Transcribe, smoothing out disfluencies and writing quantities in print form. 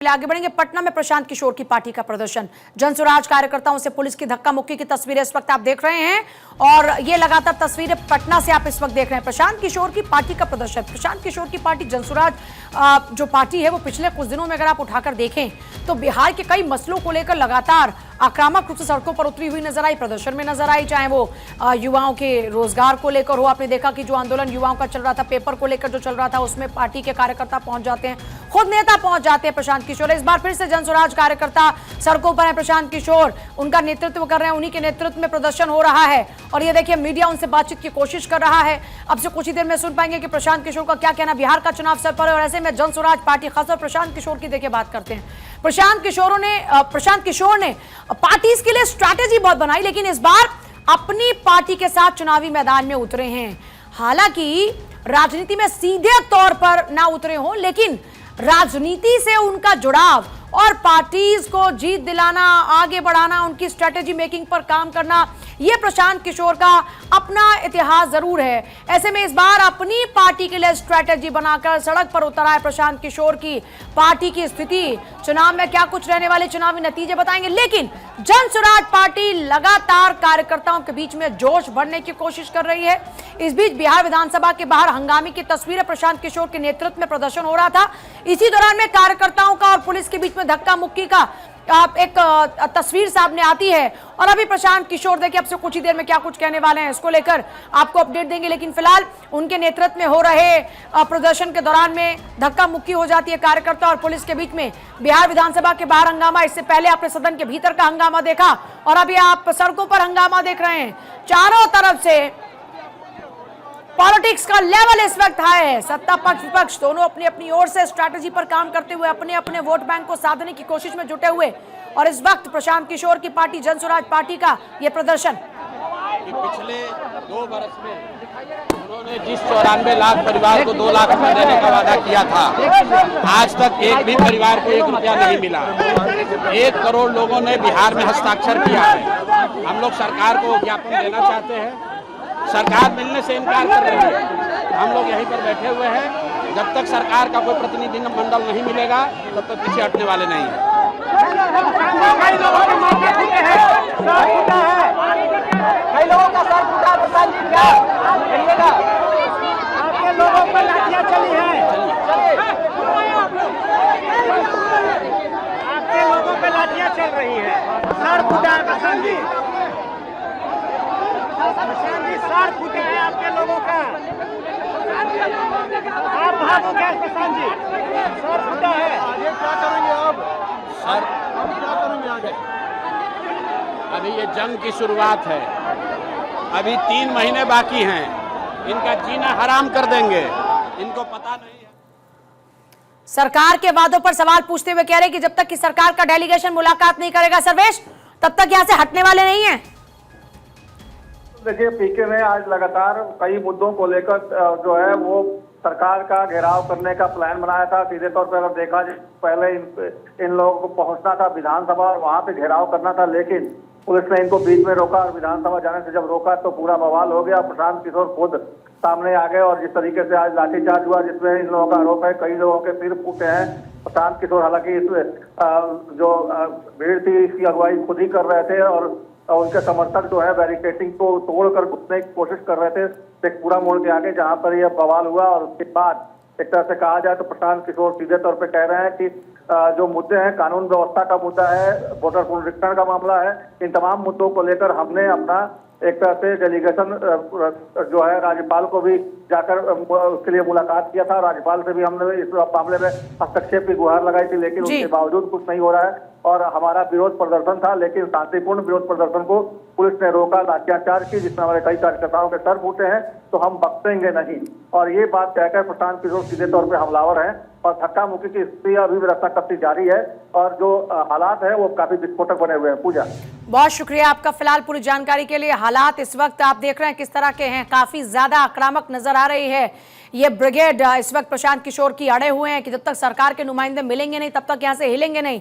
आगे बढ़ेंगे। पटना में प्रशांत किशोर की पार्टी का प्रदर्शन, जनसुराज कार्यकर्ताओं से पुलिस की धक्का मुक्की की तस्वीरें इस वक्त आप देख रहे हैं और ये लगातार तस्वीरें पटना से आप इस वक्त देख रहे हैं। प्रशांत किशोर की पार्टी का प्रदर्शन, प्रशांत किशोर की पार्टी जनसुराज जो पार्टी है वो पिछले कुछ दिनों में अगर आप उठाकर देखें तो बिहार के कई मसलों को लेकर लगातार आक्रामक रूप से सड़कों पर उतरी हुई नजर आई, प्रदर्शन में नजर आई, चाहे वो युवाओं के रोजगार को लेकर हो। आपने देखा कि जो आंदोलन युवाओं का चल रहा था, पेपर को लेकर जो चल रहा था, उसमें पार्टी के कार्यकर्ता पहुंच जाते हैं, खुद नेता पहुंच जाते हैं। प्रशांत किशोर इस बार फिर से जनसुराज कार्यकर्ता सड़कों पर है। प्रशांत किशोर उनका नेतृत्व कर रहे हैं, उन्हीं के नेतृत्व में प्रदर्शन हो रहा है और ये देखिए मीडिया उनसे बातचीत की कोशिश कर रहा है। अब से कुछ ही देर में सुन पाएंगे कि प्रशांत किशोर का क्या कहना। बिहार का चुनाव सर पर है और ऐसे में जनसुराज पार्टी खासतौर प्रशांत किशोर की देखिए बात करते हैं। प्रशांत किशोर ने पार्टी के लिए स्ट्रैटेजी बहुत बनाई, लेकिन इस बार अपनी पार्टी के साथ चुनावी मैदान में उतरे हैं। हालांकि राजनीति में सीधे तौर पर ना उतरे हों, लेकिन राजनीति से उनका जुड़ाव और पार्टीज को जीत दिलाना, आगे बढ़ाना, उनकी स्ट्रैटेजी मेकिंग पर काम करना, यह प्रशांत किशोर का अपना इतिहास जरूर है। ऐसे में इस बार अपनी पार्टी के लिए स्ट्रैटेजी बनाकर सड़क पर उतरा है प्रशांत किशोर की पार्टी की स्थिति। चुनाव में क्या कुछ रहने वाले चुनावी नतीजे बताएंगे, लेकिन जनसुराज पार्टी लगातार कार्यकर्ताओं के बीच में जोश भरने की कोशिश कर रही है। इस बीच बिहार विधानसभा के बाहर हंगामे की तस्वीरें, प्रशांत किशोर के नेतृत्व में प्रदर्शन हो रहा था। इसी दौरान में कार्यकर्ताओं का और पुलिस के बीच में धक्का मुक्की का एक तस्वीर सामने आती है और अभी प्रशांत किशोर देखिए अब से कुछ ही देर में क्या कुछ कहने वाले हैं, इसको लेकर आपको अपडेट देंगे। लेकिन फिलहाल उनके नेतृत्व में हो रहे प्रदर्शन के दौरान में धक्का मुक्की हो जाती है कार्यकर्ता और पुलिस के बीच में। बिहार विधानसभा के बाहर हंगामा, इससे पहले आपने सदन के भीतर का हंगामा देखा और अभी आप सड़कों पर हंगामा देख रहे हैं। चारों तरफ से पॉलिटिक्स का लेवल इस वक्त हाई है। सत्ता पक्ष विपक्ष दोनों अपनी अपनी ओर से स्ट्रैटेजी पर काम करते हुए अपने अपने वोट बैंक को साधने की कोशिश में जुटे हुए और इस वक्त प्रशांत किशोर की पार्टी जनसुराज पार्टी का यह प्रदर्शन। पिछले 2 वर्ष में उन्होंने जिस 94 लाख परिवार को 2 लाख रुपए देने का वादा किया था, आज तक एक भी परिवार को 1 रुपया नहीं मिला। 1 करोड़ लोगों ने बिहार में हस्ताक्षर किया है। हम लोग सरकार को ज्ञापन देना चाहते हैं, सरकार मिलने से इनकार कर रही है। हम लोग यहीं पर बैठे हुए हैं, जब तक सरकार का कोई प्रतिनिधि मंडल नहीं मिलेगा तब तक पीछे हटने वाले नहीं हैं। कई लोगों के माथे फूटे हैं, सर फूटा है, कई लोगों का सर फूटा। प्रशांत जी क्या कहिएगा? आपके लोगों पर लाठियां चली हैं, आपके लोगों पर लाठियां चल रही है, सर फूटा है प्रशांत जी। प्रशांत जी सर फूटे हैं आपके लोगों का, आप भागो क्या प्रशांत जी? सर फूटा है, आगे क्या करेंगे आप? सर अब क्या करेंगे आगे? अभी ये जंग की शुरुआत है, अभी 3 महीने बाकी हैं, इनका जीना हराम कर देंगे, इनको पता नहीं है। सरकार के वादों पर सवाल पूछते हुए कह रहे कि जब तक कि सरकार का डेलीगेशन मुलाकात नहीं करेगा सर्वेश, तब तक यहाँ से हटने वाले नहीं हैं। देखिए, पीके ने आज लगातार कई मुद्दों को लेकर जो है वो सरकार का घेराव करने का प्लान बनाया था। सीधे तौर पर अगर देखा जाए, पहले इन लोगों को पहुंचना था विधानसभा और वहां पे घेराव करना था, लेकिन पुलिस ने इनको बीच में रोका और विधानसभा जाने से जब रोका तो पूरा बवाल हो गया। प्रशांत किशोर खुद सामने आ गए और जिस तरीके से आज लाठीचार्ज हुआ, जिसमें इन लोगों का आरोप है कई लोगों के सिर फूटे हैं। प्रशांत किशोर हालांकि इस जो भीड़ थी इसकी अगुवाई खुद ही कर रहे थे और उनके समर्थक जो है बैरिकेडिंग को तोड़कर घुसने की कोशिश कर रहे थे शेखपुरा मोड़ के आगे, जहां पर यह बवाल हुआ। और उसके बाद एक तरह से कहा जाए तो प्रशांत किशोर सीधे तौर पे कह रहे हैं कि जो मुद्दे हैं, कानून व्यवस्था का मुद्दा है, वोटर पुनरीक्षण का मामला है, इन तमाम मुद्दों को लेकर हमने अपना एक तरह से डेलीगेशन जो है राज्यपाल को भी जाकर उसके लिए मुलाकात किया था। राज्यपाल से भी हमने इस मामले में हस्तक्षेप की गुहार लगाई थी, लेकिन उसके बावजूद कुछ नहीं हो रहा है और हमारा विरोध प्रदर्शन था, लेकिन शांतिपूर्ण विरोध प्रदर्शन को पुलिस ने रोका, लाठीचार्ज की, जिसमें हमारे कई कार्यकर्ताओं के सर फूटे हैं। तो हम बख्शेंगे नहीं, और ये बात कहकर प्रशांत किशोर सीधे तौर पर हमलावर है और धक्का मुक्की की स्थिति अभी भी रफ्तार करती जारी है और जो हालात है वो काफी विस्फोटक बने हुए हैं। पूजा, बहुत शुक्रिया आपका फिलहाल पूरी जानकारी के लिए। हालात इस वक्त आप देख रहे हैं किस तरह के हैं, काफी ज्यादा आक्रामक नजर आ रही है। ये ब्रिगेड इस वक्त प्रशांत किशोर की अड़े हुए हैं कि जब तक सरकार के नुमाइंदे मिलेंगे नहीं तब तक यहाँ से हिलेंगे नहीं।